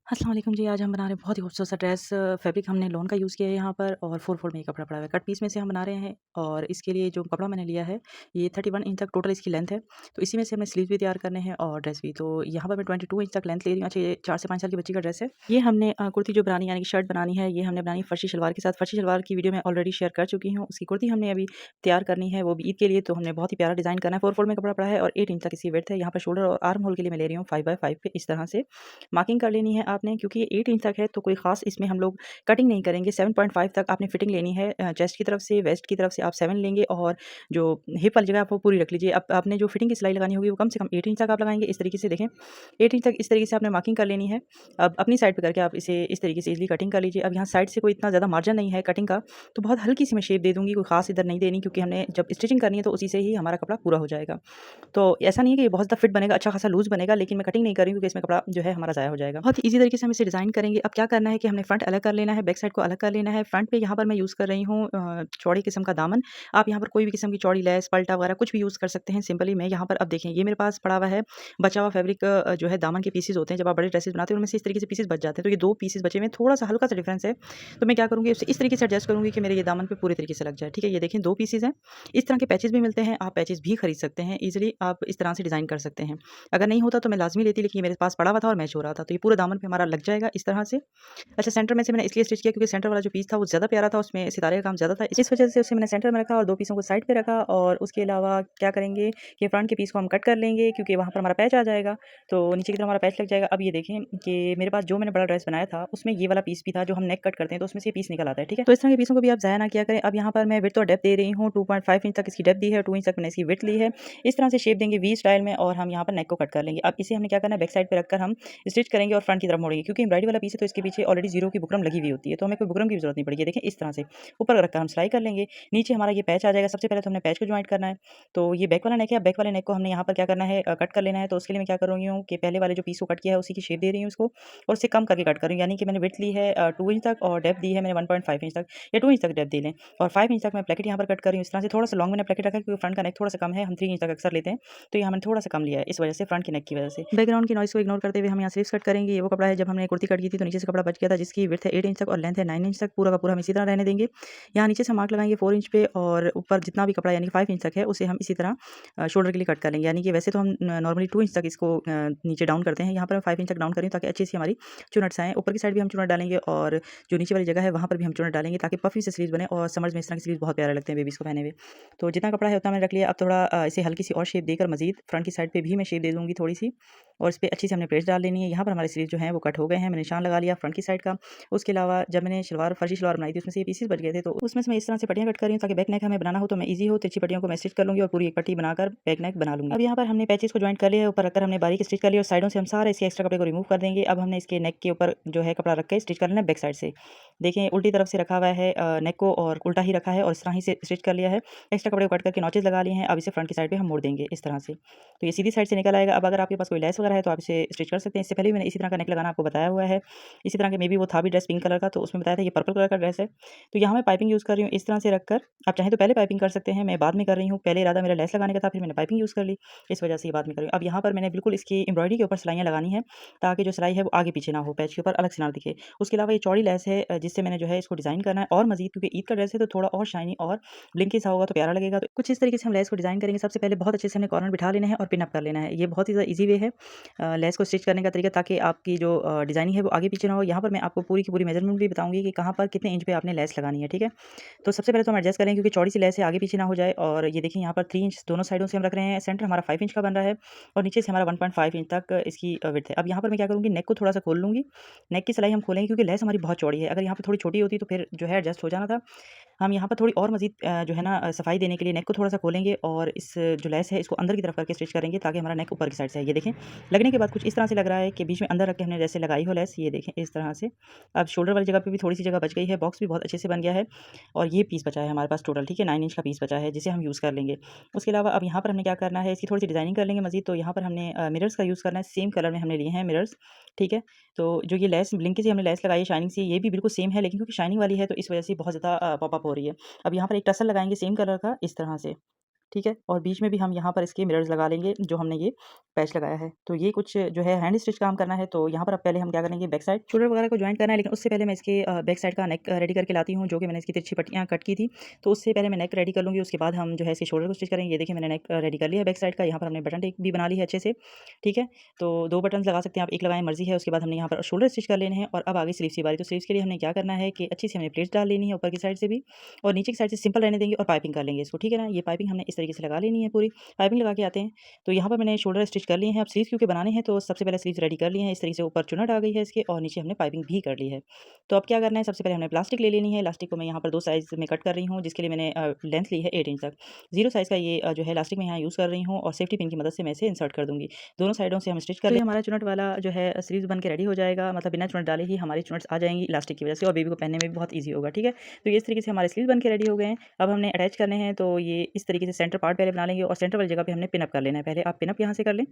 अस्सलाम वालेकुम जी। आज हम बना रहे हैं बहुत ही खूबसूरत सा ड्रेस। फैब्रिक हमने लॉन का यूज़ किया है यहाँ पर और 4 फोल्ड में ये कपड़ा पड़ा हुआ है। कट पीस में से हम बना रहे हैं और इसके लिए जो कपड़ा मैंने लिया है ये 31 इंच तक टोटल इसकी लेंथ है। तो इसी में से हमें स्लीव भी तैयार करने हैं और ड्रेस भी। तो यहाँ पर मैं 22 इंच तक लेंथ ले रही हूँ। अच्छा, ये 4 से 5 साल की बच्ची का ड्रेस है। ये हमने कुर्ती जो बनानी यानी कि शर्ट बनानी है, ये हमने बनानी है फर्शी शलवार के साथ। फर्शी शलवार की वीडियो मैं ऑलरेडी शेयर कर चुकी हूँ। उसकी कुर्ती हमने अभी तैयार करनी है, वो भी ईद के लिए। तो हमने बहुत ही प्यारा डिज़ाइन करना है। 4 फोल्ड में कपड़ा पड़ा है और 8 इंच तक इसकी विड्थ है। यहाँ पर शोल्डर और आर्म होल के लिए मैं ले रही हूँ 5 बाय 5 पे इस तरह से मार्किंग कर लेनी है आपने, क्योंकि ये 8 इंच तक है तो कोई ख़ास इसमें हम लोग कटिंग नहीं करेंगे। 7.5 तक आपने फिटिंग लेनी है। चेस्ट की तरफ से, वेस्ट की तरफ से आप 7 लेंगे और जो हिप वाली जगह आप वो पूरी रख लीजिए। अब आपने जो फिटिंग की सिलाई लगानी होगी वो कम से कम 8 इंच तक आप लगाएँगे। इस तरीके से देखें, 8 इंच तक इस तरीके से आपने मार्किंग कर लेनी है। अब अपनी साइड पे करके आप इसे इस तरीके से ईज़िली कटिंग कर लीजिए। अब यहाँ साइड से कोई इतना ज़्यादा मार्जिन नहीं है कटिंग का, तो बहुत हल्की सी मैं शेप दे दूँगी, कोई ख़ास इधर नहीं देनी, क्योंकि हमने जब स्टिचिंग करनी है तो उसी से ही हमारा कपड़ा पूरा हो जाएगा। तो ऐसा नहीं है कि ये बहुत ज़्यादा फिट बनेगा, अच्छा खासा लूज़ बनेगा, लेकिन मैं कटिंग नहीं कर रही हूँ क्योंकि इसमें कपड़ा जो है हमारा ज़ाया हो जाएगा। बहुत ईज़ी तरीके से हम इसे डिज़ाइन करेंगे। अब क्या करना है कि हमने फ्रंट अलग कर लेना है, बैक साइड को अलग कर लेना है। फ्रंट पे यहाँ पर मैं यूज़ कर रही हूँ चौड़ी किस्म का दामन। आप यहाँ पर कोई भी किस्म की चौड़ी लेस, पल्टा वगैरह कुछ भी यूज़ कर सकते हैं। सिंपली मैं यहाँ पर अब देखें, ये मेरे पास पड़ा हुआ है बचा हुआ फैब्रिक, जो है दामन के पीसेज़ होते हैं। जब आप बड़े ड्रेसेस बनाते हैं उनमें से इस तरीके से पीसेज़ बच जाते हैं। तो ये 2 पीसेज़ बचे हुए हैं, थोड़ा-सा हल्का-सा डिफरेंस है। तो मैं क्या करूँगी, उसे इस तरीके से एडजस्ट करूँगी कि मेरे ये दामन पे पूरे तरीके से लग जाए। ठीक है, ये देखें 2 पीसेज़ हैं। इस तरह के पैचेज़ भी मिलते हैं, आप पैचेज़ भी खरीद सकते हैं। ईज़िली आप इस तरह से डिज़ाइन कर सकते हैं। अगर नहीं होता तो मैं लाज़मी लेती, लेकिन ये मेरे पास पड़ा हुआ था और मैच हो रहा था। तो ये पूरे दामन पे हमारा लग जाएगा इस तरह से। अच्छा, सेंटर में से मैंने इसलिए स्टिच किया क्योंकि सेंटर वाला जो पीस था वो ज़्यादा प्यारा था, उसमें सितारे का काम ज़्यादा था। इस वजह से उसे मैंने सेंटर में रखा और 2 पीसों को साइड पे रखा। और उसके अलावा क्या करेंगे कि फ्रंट के पीस को हम कट कर लेंगे, क्योंकि वहाँ पर हमारा पैच आ जाएगा, तो नीचे की तरफ हमारा पैच लग जाएगा। अब ये देखें कि मेरे पास जो मैंने बड़ा ड्रेस बनाया था उसमें ये वाला पीस भी था, जो हम नेक कट करते हैं तो उसमें से ये पीस निकल आता है। ठीक है? तो इस तरह के पीसों को भी आप ज़ाया ना किया करें। अब यहाँ पर मैं विड्थ और डेप्थ दे रही हूँ, 2.5 इंच तक इसकी डेप्थ दी है, 2 इंच तक मैंने इसकी विड्थ ली है। इस तरह से शेप देंगे वी स्टाइल में और हम यहाँ पर नेक को कट कर लेंगे। अब इसे हमने क्या करना है, बैक साइड पे रखकर हम स्टिच करेंगे और फ्रंट की तरफ मोड़ेंगे, क्योंकि एम्ब्रॉयडरी वाला पीस है तो इसके पीछे ऑलरेडी ज़ीरो की बुकरम लगी हुई होती है, तो हमें कोई बुकरम की भी ज़रूरत नहीं पड़ेगी। देखें इस तरह से ऊपर रखकर हम सिलाई कर लेंगे। नीचे हमारा ये पैच आ जाएगा। सबसे पहले तो हमने पैच को जॉइंट करना है। तो ये बैक वाला नेक है, बैक वाले नेक को हमने यहाँ पर क्या करना है, कट कर लेना है। तो उसके लिए मैं क्या कर रही हूँ कि पहले वाले जो पीस को कट किया है उसी की शेप दे रही हूँ उसको, और उससे कम करके कट कर रही हूँ। यानी कि मैंने विड्थ ली है 2 इंच तक और डेप्थ दी है मैंने 1.5 इंच तक, या 2 इंच तक डेप्थ दे लें। और 5 इंच तक मैं ब्रैकेट यहाँ पर कट कर रही हूँ। इस तरह से थोड़ा-सा लॉन्ग मैंने ब्रैकेट रखा है क्योंकि फ्रंट का नेक थोड़ा-सा कम है, हम 3 इंच तक अक्सर लेते हैं, तो यहाँ मैंने थोड़ा-सा कम लिया है इस वजह से, फ्रंट के नेक की वजह से। बैकग्राउंड की नॉइज़ को इग्नोर करते हुए हम यहाँ स्लीव्स कट करेंगे। ये वो कपड़ा है, जब हमने कुर्ती कट की थी तो नीचे से कपड़ा बच गया था, जिसकी विड्थ है 8 इंच तक और लेंथ है 9 इंच तक। पूरा का पूरा हम इसी तरह रहने देंगे। यहाँ नीचे से मार्क लगाएँगे 4 इंच पे और ऊपर जितना भी कपड़ा यानी कि 5 इंच तक है उसे हम इसी तरह शोल्डर के लिए कट कर लेंगे। यानी कि वैसे तो हम नॉर्मली 2 इंच तक इसको नीचे डाउन करते हैं, यहाँ पर मैं 5 इंच तक डाउन कर रही हूँ ताकि अच्छी सी हमारी चुनट्स आएँ। ऊपर की साइड भी हम चुनट डालेंगे और जो नीचे वाली जगह है वहाँ पर भी हम चुनट डालेंगे, ताकि पफ़ी से स्लीव्स बने। और समर्स में इस तरह की स्लीव्स बहुत प्यारे लगते हैं बेबीज़ को पहने हुए। तो जितना कपड़ा है उतना मैंने रख लिया। अब थोड़ा इसे हल्की सी और शेप देकर मज़ीद फ्रंट की साइड पे भी मैं शेप दे दूँगी थोड़ी-सी, और इस पे अच्छी से हमने प्रेस डाल लेनी है। यहाँ पर हमारे स्लीव जो हैं वो कट हो गए हैं, मैंने निशान लगा लिया फ्रंट की साइड का। उसके अलावा जब मैंने फर्शी शलवार बनाई थी उसमें से ये पीसेस बच गए थे, तो उसमें से मैं इस तरह से पट्टियाँ कट कर रही हूँ ताकि बैक नेक हमें बनाना हो तो मैं ईज़ी हो। तिरछी पट्टियों को मैं स्टिच कर लूँगी और पूरी एक पट्टी बनाकर बैक नेक बना लूँगी। अब यहाँ पर हमने पैचेज़ को जॉइंट कर लिया है, ऊपर रखकर हमने बारीक स्टिच कर लिया और साइडों से हम सारे इसके एक्स्ट्रा कपड़े को रिमूव कर देंगे। अब हमने इसके नेक के ऊपर जो है कपड़ा रख के स्टिच कर लेना है बैक साइड से। देखें उल्टी तरफ से रखा हुआ है नेक को, और उल्टा ही रखा है और इस तरह ही से स्टिच कर लिया है। एक्स्ट्रा कपड़े को कट करके नॉचेज़ लगा लिए हैं। अब इसे फ्रंट की साइड पे हम मोड़ देंगे इस तरह से, तो ये सीधी साइड से निकल आएगा। अब अगर आपके पास कोई लेस वगैरह है तो आप इसे स्टिच कर सकते हैं। इससे पहले भी मैंने इसी तरह का नेक लगाना आपको बताया हुआ है। इसी तरह के मे बी वो था भी ड्रेस पिंक कलर का, तो उसमें बताया था ये पर्पल कलर का ड्रेस है। तो यहाँ मैं पाइपिंग यूज़ कर रही हूँ इस तरह से रखकर। आप चाहें तो पहले पाइपिंग कर सकते हैं, मैं बाद में कर रही हूँ। पहले इरादा मेरा लेस लगाने का था, फिर मैंने पाइपिंग यूज़ कर ली, इस वजह से ये बाद में कर रही हूँ। अब यहाँ पर मैंने बिल्कुल इसकी एम्ब्रॉयडरी के ऊपर सिलाइयाँ लगानी है, ताकि जो सिलाई है वो आगे पीछे ना हो, पैच के ऊपर अलग से ना दिखे। उसके अलावा ये चौड़ी लेस है, जिससे मैंने जो है इसको डिज़ाइन करना है और मज़ीद, क्योंकि ईद का ड्रेस है तो थोड़ा और शाइनी और ब्लिंकी सा होगा तो प्यारा लगेगा। तो कुछ इस तरीके से हम लेस को डिज़ाइन करेंगे। सबसे पहले बहुत अच्छे से हमने कॉर्नर बिठा लेना है और पिन अप कर लेना है। ये बहुत ही ज़्यादा ईज़ी वे है लेस को स्टिच करने का तरीका, ताकि आपकी जो डिज़ाइनिंग है वो आगे पीछे ना हो। यहाँ पर मैं आपको पूरी की पूरी मेजरमेंट भी बताऊँगी कि कहाँ पर कितने इंच पे आपने लेस लगानी है, ठीक है? तो सबसे पहले तो हम एडजस्ट करें, क्योंकि चौड़ी सी लेस है, आगे पीछे ना हो जाए। और ये देखिए यहाँ पर 3 इंच दोनों साइडों से हम रख रहे हैं। सेंटर हमारा 5 इंच का बन रहा है और नीचे से हमारा 1.5 इंच तक इसकी विड्थ है। अब यहाँ पर मैं क्या करूँगी, नेक को थोड़ा-सा खोल लूँगी। नेक की सिलाई हम खोलेंगे क्योंकि लेस हमारी बहुत चौड़ी है। अगर यहाँ पे थोड़ी छोटी होती तो फिर जो है एडजस्ट हो जाना था। हम यहाँ पर थोड़ी और मज़ीद जो है ना सफाई देने के लिए नेक को थोड़ा-सा खोलेंगे और इस जो लेस है इसको अंदर की तरफ करके स्टिच करेंगे, ताकि हमारा नेक ऊपर की साइड से आए। ये देखें, लगने के बाद कुछ इस तरह से लग रहा है कि बीच में अंदर रख के हमने जैसे लगाई हो लेस, ये देखें इस तरह से। अब शोल्डर वाली जगह पे भी थोड़ी-सी जगह बच गई है, बॉक्स भी बहुत अच्छे से बन गया है और ये पीस बचा है हमारे पास टोटल, ठीक है? 9 इंच का पीस बचा है जिसे हम यूज़ कर लेंगे। उसके अलावा अब यहाँ पर हमने क्या करना है, इसकी थोड़ी-सी डिज़ाइनिंग कर लेंगे मज़ीद। तो यहाँ पर हमने मिरर्स का यूज़ करना है, सेम कलर में हमने लिए हैं मिरर्स, ठीक है? तो जो ये लेस ब्लिंकी से हमने लेस लगाई है शाइनिंग से, ये भी बिल्कुल सेम है, लेकिन क्योंकि शाइनिंग वाली है तो इस वजह से बहुत ज़्यादा पॉप अप हो रही है। अब यहाँ पर एक टसल लगाएँगे सेम कलर का इस तरह से, ठीक है। और बीच में भी हम यहाँ पर इसके मिरर्स लगा लेंगे जो हमने ये पैच लगाया है। तो ये कुछ जो है हैंड स्टिच काम करना है। तो यहाँ पर अब पहले हम क्या करेंगे, बैक साइड शोल्डर वगैरह को जॉइन करना है, लेकिन उससे पहले मैं इसके बैक साइड का नेक रेडी करके लाती हूँ, जो कि मैंने इसकी तिरछी पट्टियाँ कट की थी। तो उससे पहले मैं नेक रेडी कर लूँगी, उसके बाद हम जो है इसके शोल्डर को स्टिच करेंगे। ये देखिए मैंने नेक रेडी कर लिया है बैक साइड का। यहाँ पर हमने बटन टेक भी बना ली है अच्छे से, ठीक है। तो 2 बटन्स लगा सकते हैं आप, एक लगाएँ मर्ज़ी है। उसके बाद हमने यहाँ पर शोल्डर स्टिच कर लेने हैं और अब आगे स्लीव्स की बारी। तो स्लीव्स के लिए हमने क्या करना है कि अच्छी सी हमने प्लेट्स डाल लेनी है ऊपर की साइड से भी, और नीचे की साइड से सिंपल रहने देंगे और पाइपिंग कर लेंगे इसको, ठीक है ना। ये पाइपिंग हमने इस तरीके से लगा लेनी है पूरी। पाइपिंग लगा के आते हैं। तो यहाँ पर मैंने शोल्डर स्टिच कर लिए हैं। अब स्लीव्स क्योंकि बनाने हैं तो सबसे पहले स्लीव्स रेडी कर लिए हैं। इस तरीके से ऊपर चुन्नट आ गई है इसके, और नीचे हमने पाइपिंग भी कर ली है। तो अब क्या करना है, सबसे पहले हमने प्लास्टिक ले लेनी है। इलास्टिक को मैं यहाँ पर 2 साइज़ में कट कर रही हूँ, जिसके लिए मैंने लेंथ ली है 8 इंच तक। 0 साइज़ का ये जो है इलास्टिक मैं यहाँ यूज़ कर रही हूँ, और सेफ्टी पिन की मदद से मैं इसे इंसर्ट कर दूँगी। दोनों साइडों से हम स्टिच कर, तो ये हमारा चुन्नट वाला जो है स्लीव्स बन के रेडी हो जाएगा। मतलब बिना चुन्नट डाले ही हमारी चुन्नट्स आ जाएँगी इलास्टिक की वजह से, और बेबी को पहनने में भी बहुत ईज़ी होगा, ठीक है। तो ये इस तरीके से हमारे स्लीव्स बन के रेडी हो गए हैं। अब हमने अटैच करने हैं, तो ये इस तरीके से सेंटर पार्ट पहले बना लेंगे, और सेंटर वाली जगह पे हमने पिन अप कर लेना है। पहले आप पिन अप यहाँ से कर लें,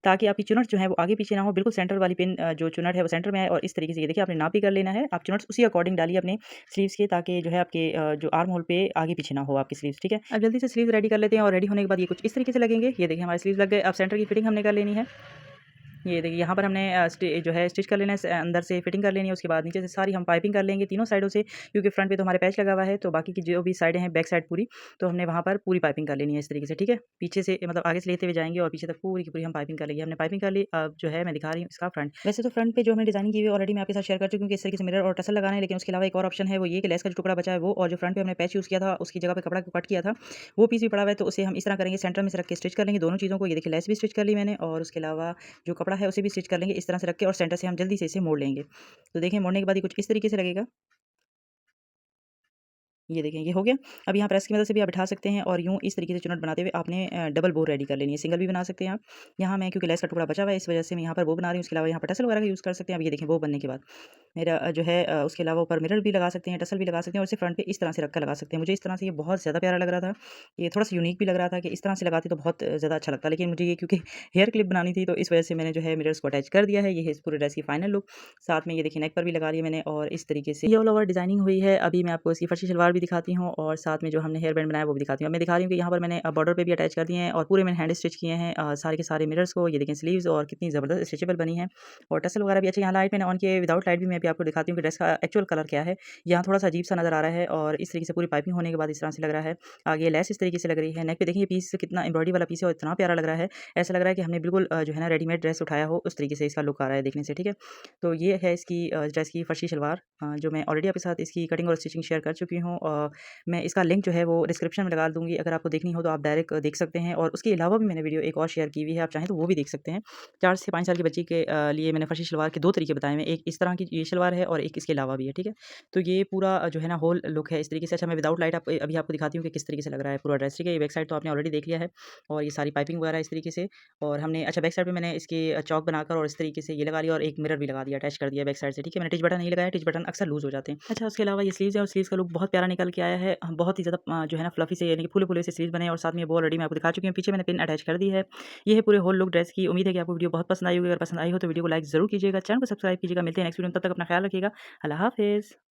ताकि आपकी चुनट जो है वो आगे पीछे ना हो, बिल्कुल सेंटर वाली पिन जो चुनट है वो सेंटर में आए। और इस तरीके से ये देखिए आपने नाप भी कर लेना है। आप चुनट्स उसी अकॉर्डिंग डालिए अपने स्लीव्स के, ताकि जो है आपके जो आर्म होल पे आगे पीछे ना हो आपकी स्लीव्स, ठीक है। अब जल्दी से स्लीव्स रेडी कर लेते हैं, और रेडी होने के बाद ये कुछ इस तरीके से लगेंगे। ये देखिए हमारे स्लीव्स लग गए। अब सेंटर की फिटिंग हमने कर लेनी है। ये देखिए यहाँ पर हमने जो है स्टिच कर लेना है, अंदर से फिटिंग कर लेनी है। उसके बाद नीचे से सारी हम पाइपिंग कर लेंगे तीनों साइडों से, क्योंकि फ्रंट पे तो हमारे पैच लगा हुआ है। तो बाकी की जो भी साइडें हैं बैक साइड पूरी, तो हमने वहाँ पर पूरी पाइपिंग कर लेनी है इस तरीके से, ठीक है। पीछे से मतलब आगे से लेते हुए जाएंगे और पीछे तक पूरी की पूरी हम पाइपिंग कर लेंगे। हमने पाइपिंग कर ली। अब जो है मैं दिखा रही हूँ इसका फ्रंट। वैसे तो फ्रंट पे जो हमने डिजाइनिंग की हुई है ऑलरेडी मैं आपके साथ शेयर कर चुकी हूँ कि इस तरीके से मिरर और टसल लगाना है, लेकिन उसके अलावा एक और ऑप्शन है, वो ये कि लेस का जो टुकड़ा बचा है वो, और जो फ्रंट पे हमने पैच यूज़ किया था उसकी जगह पे कपड़ा को कट किया था, वो पीस भी पड़ा हुआ है। तो उसे हम इस तरह करेंगे, सेंटर में से रख के स्टिच कर लेंगे दोनों चीज़ों को। ये देखिए लेस भी स्टिच कर ली मैंने, और उसके अलावा जो कपड़ा है उसे भी स्टिच कर लेंगे इस तरह से रख के, और सेंटर से हम जल्दी से इसे मोड़ लेंगे। तो देखिए मोड़ने के बाद ये कुछ इस तरीके से लगेगा। ये देखें ये हो गया। अब यहाँ प्रेस की मदद से भी आप बिठा सकते हैं, और यूँ इस तरीके से चुनट बनाते हुए आपने डबल बो रेडी कर लेनी है। सिंगल भी बना सकते हैं आप। यहाँ मैं क्योंकि लेस का टुकड़ा बचा हुआ है इस वजह से मैं यहाँ पर बो बना रही हूँ। उसके अलावा यहाँ पर टसल वगैरह का यूज़ कर सकते हैं। अब ये देखें बो बनने के बाद मेरा जो है उसके अलावा ऊपर मिरर भी लगा सकते हैं, टसल भी लगा सकते हैं, और इसे फ्रंट पे इस तरह से रख कर लगा सकते हैं। मुझे इस तरह से ये बहुत ज़्यादा प्यारा लग रहा था। ये थोड़ा सा यूनिक भी लग रहा था कि इस तरह से लगाती तो बहुत ज़्यादा अच्छा लगता, लेकिन मुझे ये क्योंकि हेयर क्लिप बनानी थी, तो इस वजह से मैंने जो है मिरर्स को अटैच कर दिया है। ये है इस पूरे ड्रेस की फाइनल लुक। साथ में ये देखिए नेक पर भी लगा लिया मैंने, और इस तरीके से ये ऑल ओवर डिजाइनिंग हुई है। अभी मैं आपको इसकी फर्शी सलवार भी दिखाती हूँ, और साथ में जो हमने हेयर बैंड बनाया वो भी दिखाती हूँ। अब मैं दिखा रही हूँ कि यहाँ पर मैंने बॉर्डर पे भी अटैच कर दिए हैं, और पूरे मैंने हैंड स्टिच किए हैं सारे के सारे मिरर्स को। ये देखें स्लीव्स और कितनी ज़बरदस्त स्ट्रेचेबल बनी है, और टसल वगैरह भी अच्छे। यहाँ लाइट मैंने ऑन किए, विदाउट लाइट भी मैं अभी आपको दिखाती हूँ कि ड्रेस का एक्चुअल कलर क्या है। यहाँ थोड़ा सा अजीब सा नज़र आ रहा है, और इस तरीके से पूरी पाइपिंग होने के बाद इस तरह से लग रहा है। आगे लेस इस तरीके से लग रही है। नेक पे देखिए पीस कितना एम्ब्रॉयडरी वाला पीस है, और इतना प्यारा लग रहा है। ऐसा लग रहा है कि हमने बिल्कुल जो है ना रेडीमेड ड्रेस उठाया हो, उस तरीके से इसका लुक आ रहा है देखने से, ठीक है। तो ये है इसकी ड्रेस की फर्शी सलवार, जो मैं ऑलरेडी आपके साथ इसकी कटिंग और स्टिचिंग शेयर कर चुकी हूँ। मैं इसका लिंक जो है वो डिस्क्रिप्शन में लगा दूँगी, अगर आपको देखनी हो तो आप डायरेक्ट देख सकते हैं। और उसके अलावा भी मैंने वीडियो एक और शेयर की हुई है, आप चाहें तो वो भी देख सकते हैं। 4 से 5 साल की बच्ची के लिए मैंने फर्शी सलवार के 2 तरीके बताए हैं। एक इस तरह की ये सलवार है, और एक इसके अलावा भी है, ठीक है। तो ये पूरा जो है ना होल लुक है इस तरीके से। अच्छा मैं विदाउट लाइट आप अभी आपको दिखाती हूँ कि किस तरीके से लग रहा है पूरा ड्रेस, ठीक है। ये बैक साइड तो आपने ऑलरेडी देख लिया है, और ये सारी पाइपिंग वगैरह इस तरीके से। और हमने अच्छा बैक साइड पे मैंने इसके चौक बनाकर और इस तरीके से ये लगा लिया, और एक मिरर भी लगा दिया, अटैच कर दिया बैक साइड से, ठीक है। मैंने टिच बटन नहीं लगाया, टिच बटन अक्सर लूज़ हो जाते हैं। अच्छा उसके अलावा ये स्लीव्स है, और स्लीव्स का लुक बहुत प्यारा निकल के आया है। बहुत ही ज़्यादा जो है ना फ्लफी से, यानी कि फूले-फूले से स्लीव्स बने, और साथ में वो ऑलरेडी मैं आपको दिखा चुकी हूँ। पीछे मैंने पिन अटैच कर दी है। ये है पूरे होल लुक ड्रेस की। उम्मीद है कि आपको वीडियो बहुत पसंद आई होगी। अगर पसंद आई हो तो वीडियो को लाइक ज़रूर कीजिएगा, चैनल को सब्सक्राइब कीजिएगा। मिलते हैं नेक्स्ट वीडियो में, तब तक अपना ख्याल रखिएगा। अल्लाह हाफ़िज़।